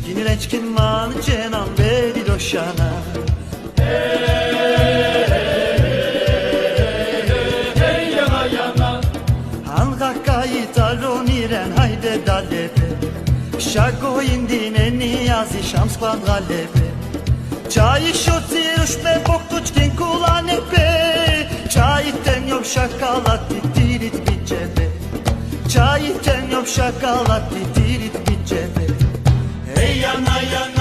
Reçkin man cenam bedi doşana Hey yana yana Hanga kayıtarın iren hayde dalebe Şako indine niyazi şams kvan galebe Çayı şotiruş me boktuçkin kulanepe Çayiten yok şakalat titirit bitcebe Çayiten yok şakalat titirit bitcebe Hey yana yana